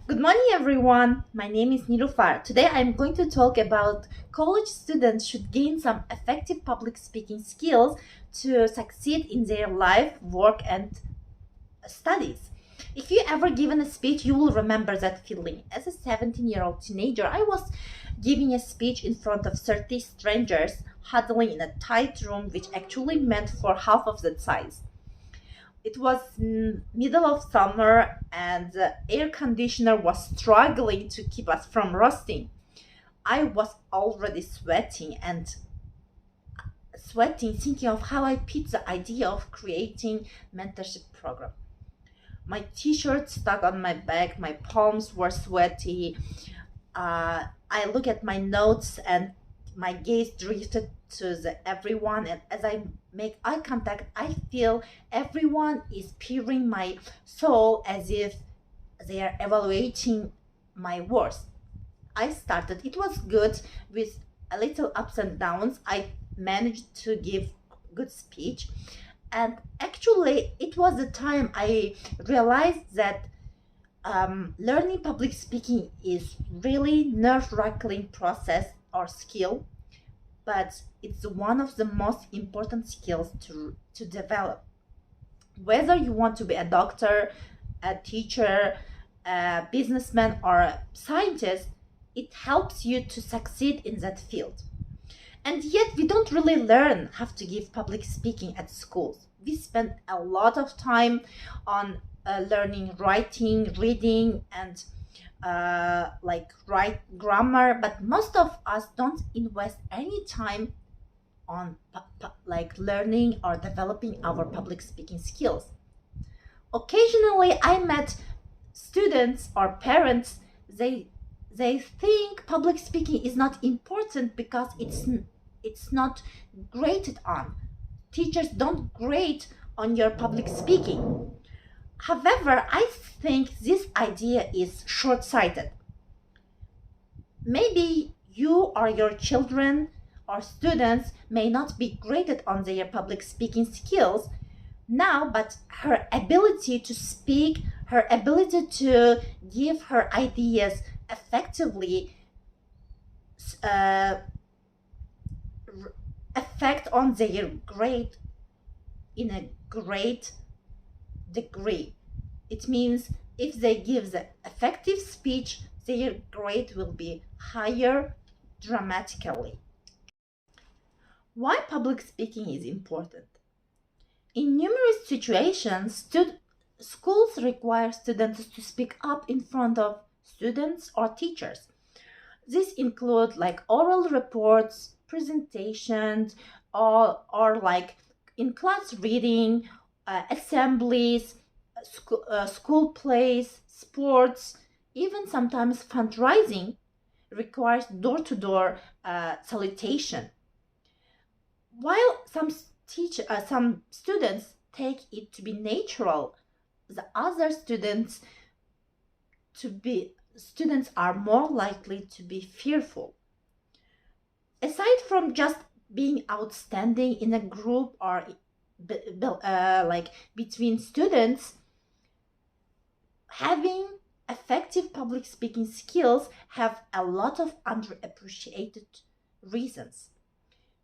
Good morning, everyone. My name is Nilufar. Today I'm going to talk about college students should gain some effective public speaking skills to succeed in their life, work, and studies. If you ever given a speech, you will remember that feeling. As a 17-year-old teenager, I was giving a speech in front of 30 strangers, huddling in a tight room, which actually meant for half of that size. It was middle of summer and the air conditioner was struggling to keep us from roasting. I was already sweating thinking of how I pitched the idea of creating mentorship program. My t-shirt stuck on my back, my palms were sweaty. I look at my notes and my gaze drifted to everyone, and as I make eye contact, I feel everyone is peering my soul as if they are evaluating my words. I started. It was good with a little ups and downs. I managed to give good speech, and actually, it was the time I realized that learning public speaking is really nerve-wracking process or skill, but it's one of the most important skills to develop. Whether you want to be a doctor, a teacher, a businessman, or a scientist, it helps you to succeed in that field. And yet, we don't really learn how to give public speaking at schools. We spend a lot of time on learning writing, reading, and write grammar, but most of us don't invest any time on learning or developing our public speaking skills. Occasionally, I met students or parents. They think public speaking is not important because it's not graded on. Teachers don't grade on your public speaking. However, I think this idea is short-sighted. Maybe you or your children or students may not be graded on their public speaking skills now, but her ability to speak, her ability to give her ideas effectively affect on their grade in a great degree. It means if they give the effective speech, their grade will be higher dramatically. Why public speaking is important? In numerous situations, schools require students to speak up in front of students or teachers. This include oral reports, presentations, or in class reading, assemblies, school plays, sports, even sometimes fundraising requires door-to-door salutation. While some students take it to be natural, the other students are more likely to be fearful. Aside from just being outstanding in a group or between students, having effective public speaking skills have a lot of underappreciated reasons.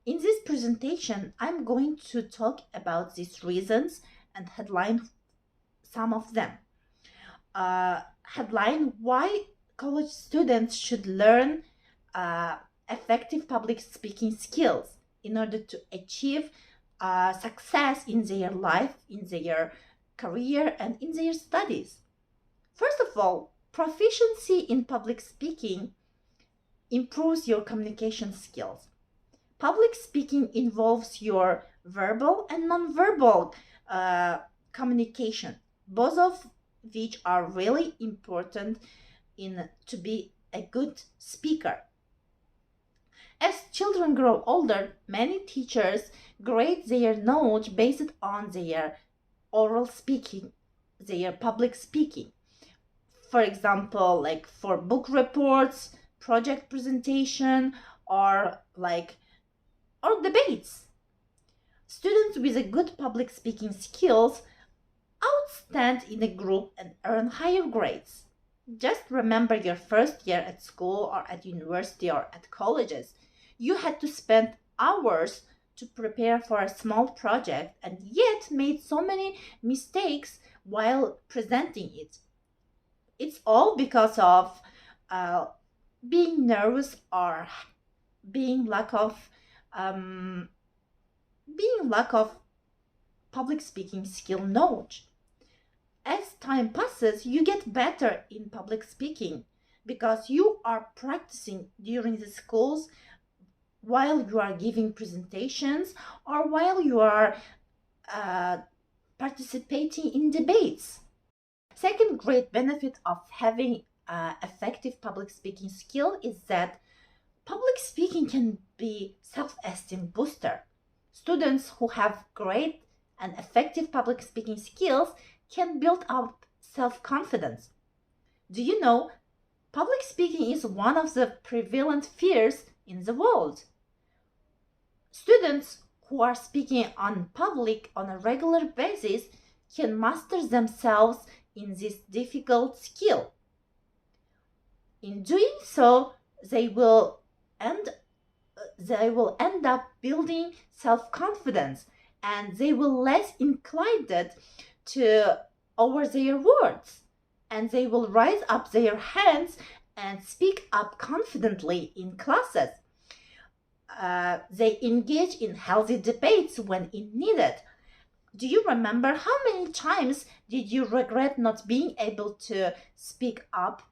In this presentation, I'm going to talk about these reasons and headline some of them. Headline: why college students should learn effective public speaking skills in order to achieve success in their life, in their career, and in their studies. First of all, proficiency in public speaking improves your communication skills. Public speaking involves your verbal and nonverbal communication, both of which are really important to be a good speaker. As children grow older, many teachers grade their knowledge based on their oral speaking, their public speaking. For example, for book reports, project presentation, or debates. Students with a good public speaking skills outstand in a group and earn higher grades. Just remember your first year at school or at university or at colleges. You had to spend hours to prepare for a small project and yet made so many mistakes while presenting it. It's all because of uh, being nervous or being lack of um, being lack of public speaking skill knowledge. As time passes, you get better in public speaking because you are practicing during the schools while you are giving presentations or while you are uh, participating in debates. Second great benefit of having effective public speaking skill is that public speaking can be self-esteem booster. Students who have great and effective public speaking skills can build up self-confidence. Do you know, public speaking is one of the prevalent fears in the world. Students who are speaking on public on a regular basis can master themselves in this difficult skill. In doing so, they will end up building self-confidence and they will less inclined to over their words, and they will raise up their hands and speak up confidently in classes. They engage in healthy debates when needed. Do you remember how many times did you regret not being able to speak up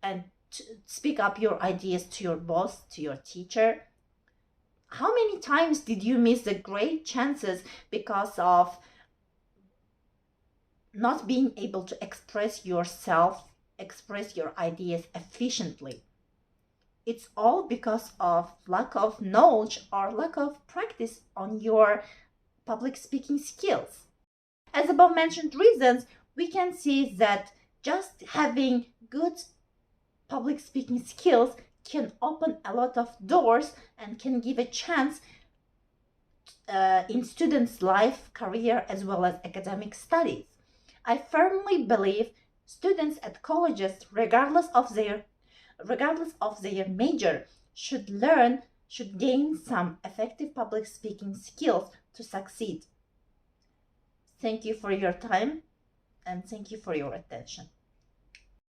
and to speak up your ideas to your boss, to your teacher? How many times did you miss the great chances because of not being able to express yourself, express your ideas efficiently? It's all because of lack of knowledge or lack of practice on your public speaking skills. As above mentioned reasons, we can see that just having good public speaking skills can open a lot of doors and can give a chance in students' life, career, as well as academic studies. I firmly believe students at colleges, regardless of their major, should gain some effective public speaking skills to succeed. Thank you for your time and thank you for your attention.